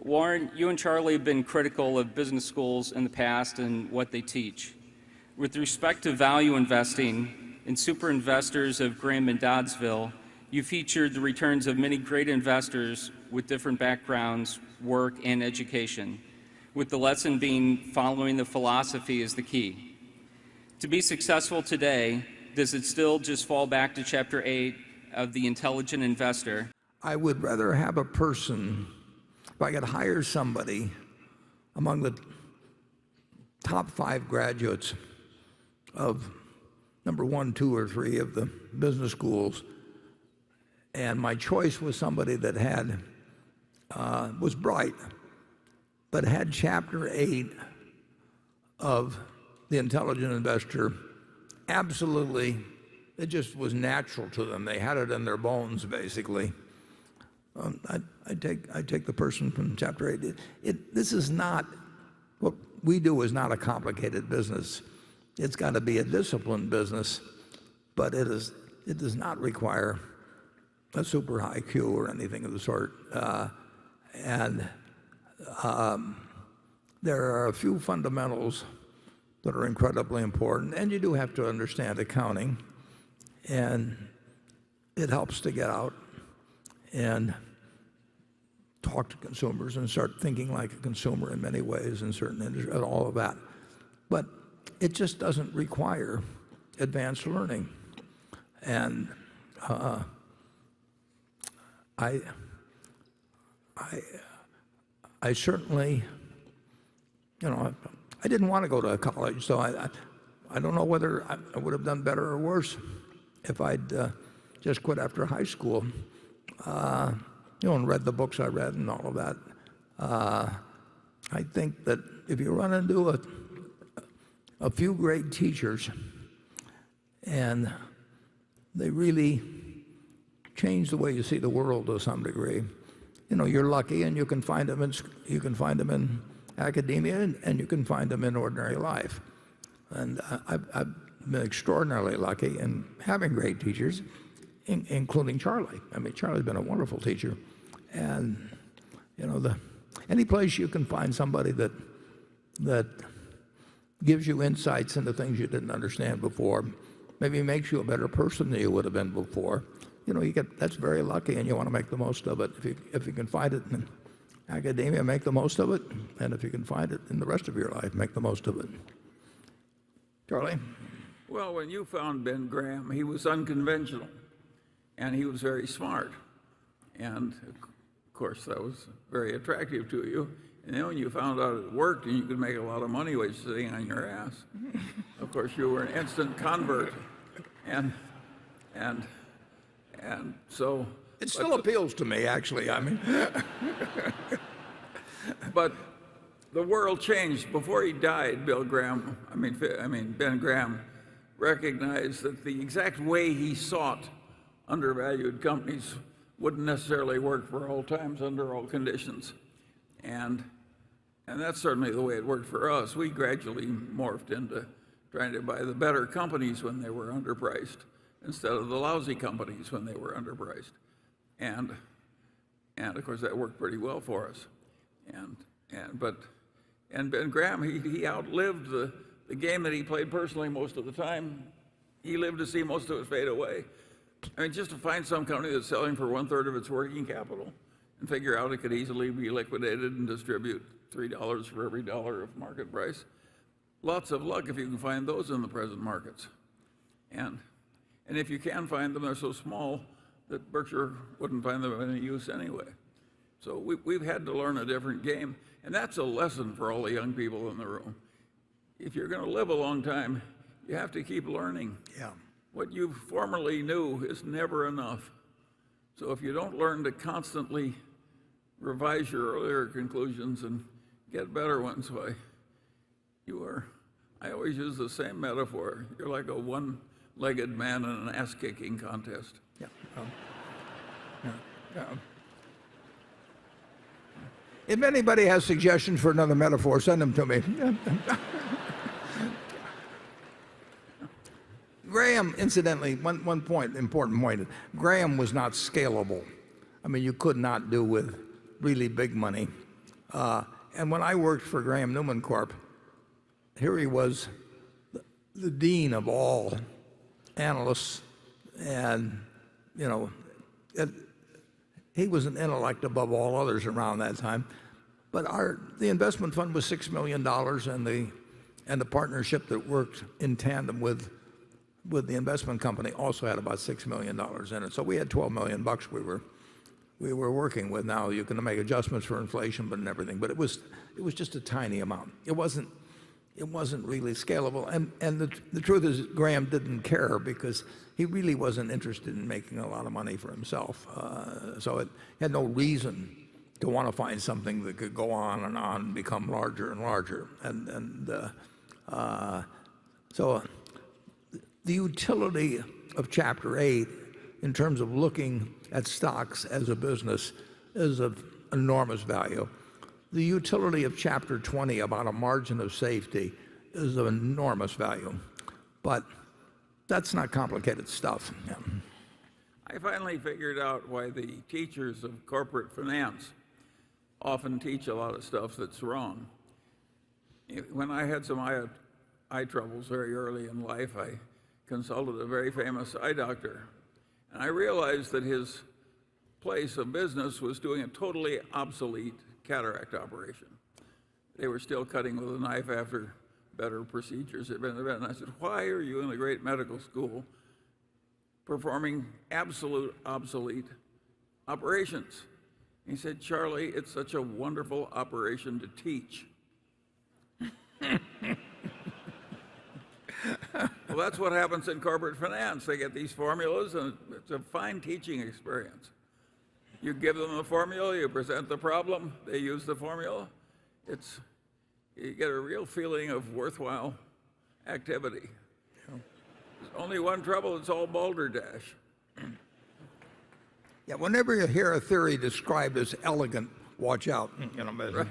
Warren, you and Charlie have been critical of business schools in the past and what they teach. With respect to value investing in super investors of Graham and Doddsville, you featured the returns of many great investors with different backgrounds, work, and education, with the lesson being following the philosophy is the key. To be successful today, does it still just fall back to Chapter 8 of The Intelligent Investor? I would rather have a person, if I could hire somebody among the top 5 graduates of number 1, 2, or 3 of the business schools, and my choice was somebody that was bright, but had Chapter 8 of The Intelligent Investor. Absolutely, it just was natural to them. They had it in their bones, basically. I take the person from Chapter 8. This is not, what we do is not a complicated business. It's got to be a disciplined business, but it does not require a super high IQ or anything of the sort. There are a few fundamentals that are incredibly important, and you do have to understand accounting, and it helps to get out and talk to consumers and start thinking like a consumer in many ways in certain industries and all of that. But it just doesn't require advanced learning. And I certainly, I didn't want to go to college, so I don't know whether I would have done better or worse if I'd just quit after high school, and read the books I read and all of that. I think that if you run into a few great teachers and they really change the way you see the world to some degree, you're lucky, and you can find them in academia, and you can find them in ordinary life. And I've been extraordinarily lucky in having great teachers, including Charlie. I mean, Charlie's been a wonderful teacher. And any place you can find somebody that gives you insights into things you didn't understand before, maybe makes you a better person than you would have been before, that's very lucky, and you want to make the most of it. If you can find it in academia, make the most of it, and if you can find it in the rest of your life, make the most of it. Charlie? Well, when you found Ben Graham, he was unconventional, and he was very smart. And of course, that was very attractive to you. And then when you found out it worked and you could make a lot of money while sitting on your ass, of course, you were an instant convert. And so it still appeals to me, actually. I mean, but the world changed before he died. Ben Graham recognized that the exact way he sought undervalued companies wouldn't necessarily work for all times under all conditions, and that's certainly the way it worked for us. We gradually morphed into trying to buy the better companies when they were underpriced, instead of the lousy companies when they were underpriced, and of course that worked pretty well for us. And Ben Graham, he outlived the game that he played personally most of the time. He lived to see most of it fade away. I mean, just to find some company that's selling for 1/3 of its working capital and figure out it could easily be liquidated and distribute $3 for every dollar of market price. Lots of luck if you can find those in the present markets. And if you can find them, they're so small that Berkshire wouldn't find them of any use anyway. So we've had to learn a different game, and that's a lesson for all the young people in the room. If you're going to live a long time, you have to keep learning. Yeah. What you formerly knew is never enough. So if you don't learn to constantly revise your earlier conclusions and get better ones, why, I always use the same metaphor. You're like a one-legged man in an ass-kicking contest. Yeah. If anybody has suggestions for another metaphor, send them to me. Graham, incidentally, one point, important point, Graham was not scalable. I mean, you could not do with really big money And when I worked for Graham Newman Corp., here he was, the dean of all analysts, and he was an intellect above all others around that time. But the investment fund was $6 million, and the partnership that worked in tandem with the investment company also had about $6 million in it. So we had $12 million we were working with. Now you can make adjustments for inflation, but and everything. But it was just a tiny amount. It wasn't really scalable. And the truth is, Graham didn't care because he really wasn't interested in making a lot of money for himself. So it had no reason to want to find something that could go on and become larger and larger. So the utility of Chapter 8 in terms of looking at stocks as a business is of enormous value. The utility of Chapter 20 about a margin of safety is of enormous value. But that's not complicated stuff. Yeah. I finally figured out why the teachers of corporate finance often teach a lot of stuff that's wrong. When I had some eye troubles very early in life, I consulted a very famous eye doctor. And I realized that his place of business was doing a totally obsolete cataract operation. They were still cutting with a knife after better procedures had been invented. And I said, why are you in a great medical school performing absolute obsolete operations? He said, Charlie, it's such a wonderful operation to teach. Well, that's what happens in corporate finance. They get these formulas, and it's a fine teaching experience. You give them the formula, you present the problem, they use the formula. You get a real feeling of worthwhile activity. There's only one trouble, it's all balderdash. Yeah, whenever you hear a theory described as elegant, watch out. Right.